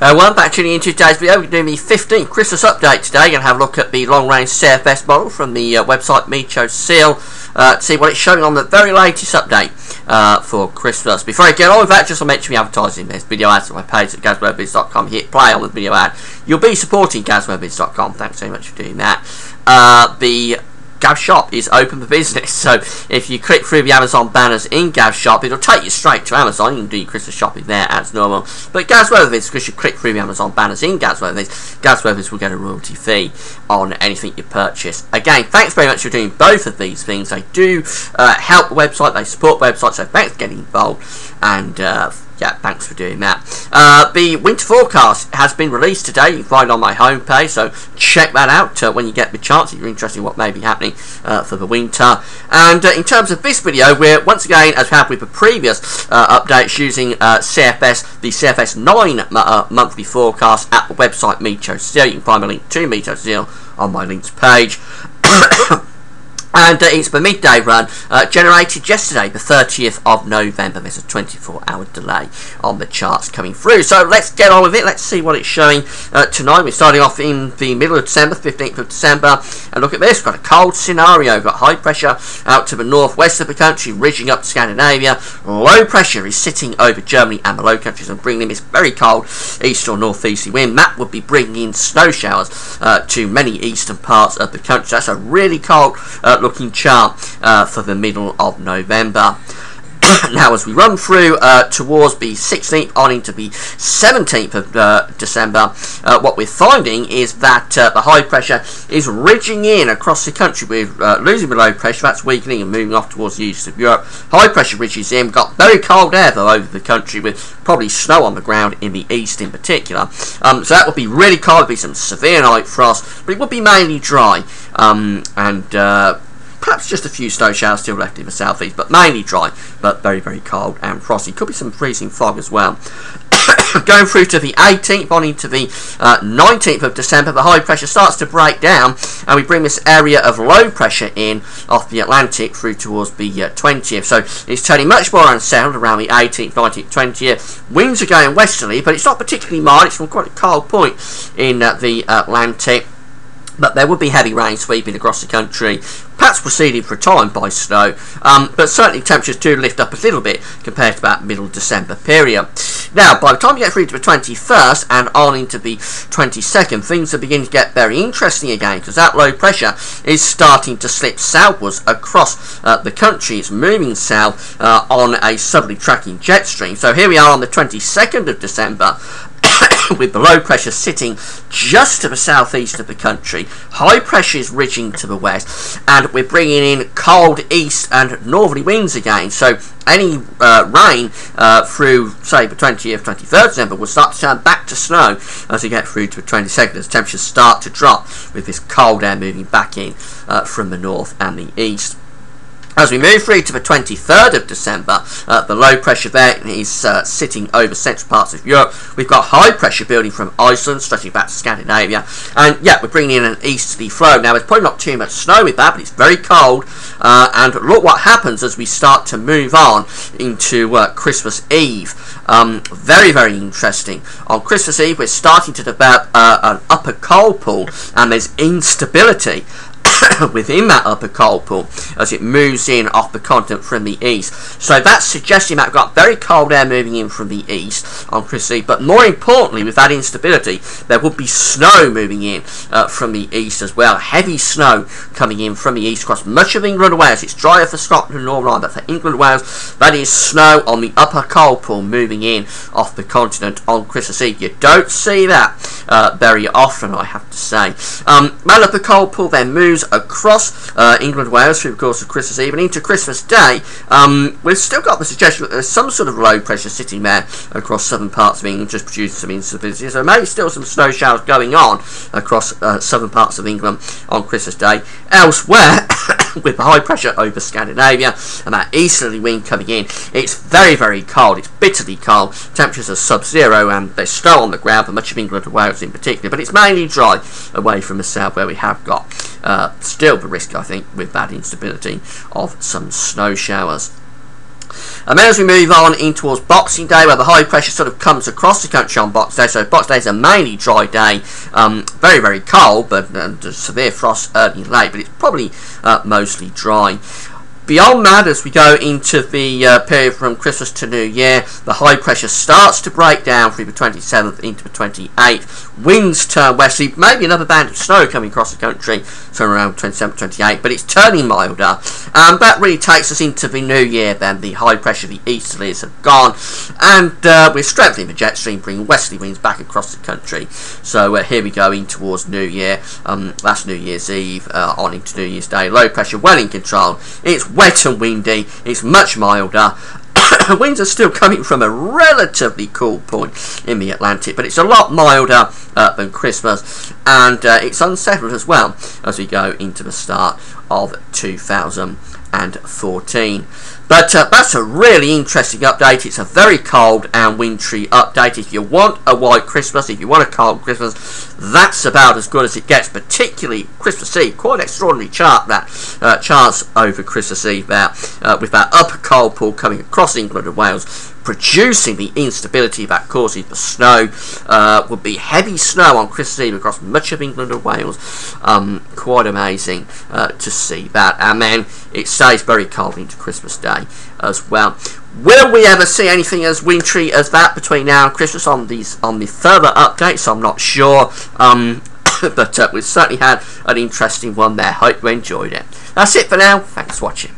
Welcome back tuning in to today's video. We're doing the 15th Christmas update today. Going to have a look at the long-range CFS model from the website MechoSeal to see what it's showing on the very latest update for Christmas. Before I get on with that, just to mention the advertising this video ads on my page at GazWebBiz.com. Hit play on the video ad. You'll be supporting GazWebBiz.com. Thanks so much for doing that. The Gaz Shop is open for business, so if you click through the Amazon banners in Gaz Shop, it'll take you straight to Amazon. You can do your Christmas shopping there as normal. But Gaz Weatherviz, because you click through the Amazon banners in Gaz Weatherviz will get a royalty fee on anything you purchase. Again, thanks very much for doing both of these things. They do help the website, they support the website, so thanks for getting involved, and yeah, thanks for doing that. The winter forecast has been released today. You can find it on my homepage, so check that out when you get the chance if you're interested in what may be happening for the winter. And in terms of this video, we're once again, as we have with the previous updates, using CFS, the CFS 9 monthly forecast at the website MechoSeal. You can find a link to MechoSeal on my links page. And it's the midday run generated yesterday, the 30th of November. There's a 24-hour delay on the charts coming through. So let's get on with it. Let's see what it's showing tonight. We're starting off in the middle of December, 15th of December. And look at this. We've got a cold scenario. We've got high pressure out to the northwest of the country, ridging up to Scandinavia. Low pressure is sitting over Germany and the Low Countries and bringing in this very cold east or northeasterly wind. That would be bringing in snow showers to many eastern parts of the country. That's a really cold looking chart for the middle of November. Now, as we run through towards the 16th on into the 17th of December, what we're finding is that the high pressure is ridging in across the country. We're losing the low pressure, that's weakening and moving off towards the east of Europe. High pressure ridges in. We've got very cold air though over the country, with probably snow on the ground in the east in particular. So that would be really cold. There'd be some severe night frost, but it would be mainly dry, perhaps just a few snow showers still left in the southeast, but mainly dry, but very, very cold and frosty. Could be some freezing fog as well. Going through to the 18th on into the 19th of December, the high pressure starts to break down, and we bring this area of low pressure in off the Atlantic through towards the 20th. So it's turning much more unsettled around the 18th, 19th, 20th. Winds are going westerly, but it's not particularly mild. It's from quite a cold point in the Atlantic. But there would be heavy rain sweeping across the country, perhaps preceded for a time by snow, but certainly temperatures do lift up a little bit compared to that middle December period. Now, by the time you get through to the 21st and on into the 22nd, things are beginning to get very interesting again, because that low pressure is starting to slip southwards across the country. It's moving south on a southerly tracking jet stream. So here we are on the 22nd of December, with the low pressure sitting just to the southeast of the country. High pressure is ridging to the west, and we're bringing in cold east and northerly winds again. So any rain through, say, the 20th, 23rd December will start to turn back to snow as we get through to the 22nd, as temperatures start to drop with this cold air moving back in from the north and the east. As we move through to the 23rd of December, the low pressure there is sitting over central parts of Europe. We've got high pressure building from Iceland, stretching back to Scandinavia. And yeah, we're bringing in an easterly flow. Now, there's probably not too much snow with that, but it's very cold. And look what happens as we start to move on into Christmas Eve. Very, very interesting. On Christmas Eve, we're starting to develop an upper cold pool, and there's instability within that upper cold pool as it moves in off the continent from the east. So that's suggesting that we've got very cold air moving in from the east on Christmas Eve, but more importantly, with that instability, there would be snow moving in from the east as well. Heavy snow coming in from the east across much of England and Wales. It's drier for Scotland and Northern Ireland, but for England and Wales, that is snow on the upper cold pool moving in off the continent on Christmas Eve. You don't see that very often, I have to say. That upper cold pool then moves across England and Wales through the course of Christmas Eve and into Christmas Day. We've still got the suggestion that there's some sort of low pressure sitting there across southern parts of England, just producing some instability. So maybe still some snow showers going on across southern parts of England on Christmas Day. Elsewhere, with the high pressure over Scandinavia and that easterly wind coming in, it's very, very cold. It's bitterly cold. Temperatures are sub-zero, and there's snow on the ground for much of England and Wales in particular, but it's mainly dry away from the south, where we have got still the risk, I think, with that instability of some snow showers. And then as we move on in towards Boxing Day, where the high pressure sort of comes across the country on Boxing Day. So Boxing Day is a mainly dry day, very, very cold, but severe frost early and late, but it's probably mostly dry. Beyond that, as we go into the period from Christmas to New Year, the high pressure starts to break down through the 27th into the 28th. Winds turn westerly, maybe another band of snow coming across the country from around 27th, 28th, but it's turning milder. And that really takes us into the New Year then. The high pressure, the easterlies have gone, and we're strengthening the jet stream, bringing westerly winds back across the country. So here we go in towards New Year. That's New Year's Eve, on into New Year's Day. Low pressure well in control. It's wet and windy, it's much milder. Winds are still coming from a relatively cool point in the Atlantic, but it's a lot milder than Christmas, and it's unsettled as well as we go into the start of 2014. But that's a really interesting update. It's a very cold and wintry update. If you want a white Christmas, if you want a cold Christmas, that's about as good as it gets, particularly Christmas Eve. Quite an extraordinary chance over Christmas Eve there, with that upper cold pool coming across England and Wales, producing the instability that causes the snow. Would be heavy snow on Christmas Eve across much of England and Wales. Quite amazing to see that. And then it stays very cold into Christmas Day as well. Will we ever see anything as wintry as that between now and Christmas on the further updates? I'm not sure. But we've certainly had an interesting one there. Hope you enjoyed it. That's it for now. Thanks for watching.